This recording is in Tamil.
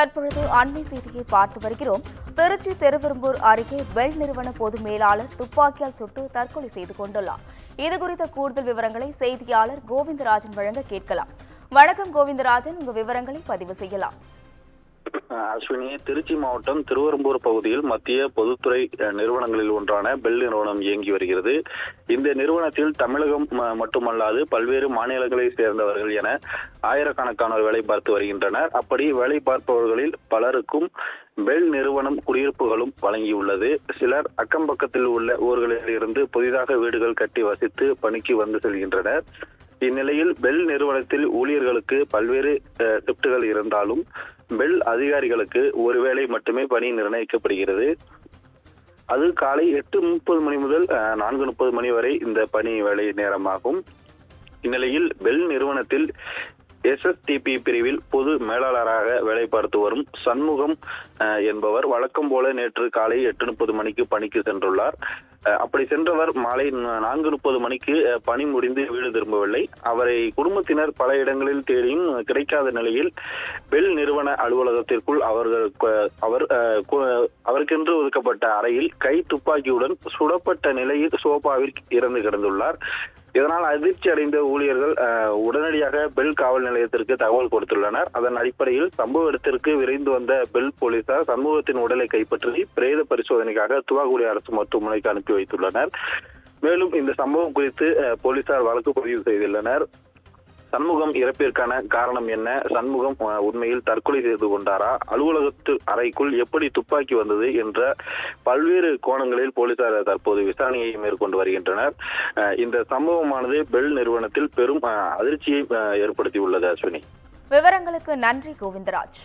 தற்பொழுது அண்மை செய்தியை பார்த்து வருகிறோம். திருச்சி திருவெரும்பூர் அருகே பெல் நிறுவன பொது மேலாளர் துப்பாக்கியால் சுட்டு தற்கொலை செய்து கொண்டுள்ளார். இதுகுறித்த கூடுதல் விவரங்களை செய்தியாளர் கோவிந்தராஜன் வழங்க கேட்கலாம். வணக்கம் கோவிந்தராஜன், உங்க விவரங்களை பதிவு செய்யலாம். அஸ்வினி, திருச்சி மாவட்டம் திருவெரும்பூர் பகுதியில் மத்திய பொதுத்துறை நிறுவனங்களில் ஒன்றான பெல் நிறுவனம் இயங்கி வருகிறது. இந்த நிறுவனத்தில் தமிழகம் மட்டுமல்லாது பல்வேறு மாநிலங்களை சேர்ந்தவர்கள் என ஆயிரக்கணக்கானோர் வேலை பார்த்து வருகின்றனர். அப்படி வேலை பார்ப்பவர்களில் பலருக்கும் பெல் நிறுவனம் குடியிருப்புகளும் வழங்கியுள்ளது. சிலர் அக்கம் பக்கத்தில் உள்ள ஊர்களில் இருந்து புதிதாக வீடுகள் கட்டி வசித்து பணிக்கு வந்து செல்கின்றனர். இந்நிலையில் பெல் நிறுவனத்தில் ஊழியர்களுக்கு பல்வேறு ஷிப்டுகள் இருந்தாலும் பெல் அதிகாரிகளுக்கு ஒருவேளை மட்டுமே பணி நிர்ணயிக்கப்படுகிறது. அது காலை 8:30 மணி முதல் 4:30 மணி வரை இந்த பணி வேலை நேரமாகும். இந்நிலையில் பெல் நிறுவனத்தில் SSTP பிரிவில் பொது மேலாளராக வேலை பார்த்து வரும் சண்முகம் என்பவர் வழக்கம் போல நேற்று காலை 8:30 மணிக்கு பணிக்கு சென்றுள்ளார். அப்படி சென்றவர் மாலை 4:30 மணிக்கு பணி முடிந்து வீடு திரும்பவில்லை. அவரை குடும்பத்தினர் பல இடங்களில் தேடியும் கிடைக்காத நிலையில் பெல் நிறுவன அலுவலகத்திற்குள் அவருக்கென்று ஒதுக்கப்பட்ட அறையில் கை துப்பாக்கியுடன் சுடப்பட்ட நிலையில் சோபாவில் இறந்து கிடந்துள்ளார். இதனால் அதிர்ச்சி அடைந்த ஊழியர்கள் உடனடியாக பெல் காவல் நிலையத்திற்கு தகவல் கொடுத்துள்ளனர். அதன் அடிப்படையில் சம்பவ இடத்திற்கு விரைந்து வந்த பெல் போலீசார் சண்முகத்தின் உடலை கைப்பற்றி பிரேத பரிசோதனைக்காக துவாக்குடி அரசு மருத்துவமனைக்கு அனுப்பி வைத்துள்ளனர். மேலும் இந்த சம்பவம் குறித்து போலீசார் வழக்கு பதிவு செய்துள்ளனர். சண்முகம் இறப்பிற்கான காரணம் என்ன? சண்முகம் உண்மையில் தற்கொலை செய்து கொண்டாரா? அலுவலகத்து அறைக்குள் எப்படி துப்பாக்கி வந்தது என்ற பல்வேறு கோணங்களில் போலீசார் தற்போது விசாரணையை மேற்கொண்டு வருகின்றனர். இந்த சம்பவமானது பெல் நிறுவனத்தில் பெரும் அதிர்ச்சியை ஏற்படுத்தியுள்ளது. அஸ்வினி, விவரங்களுக்கு நன்றி கோவிந்தராஜ்.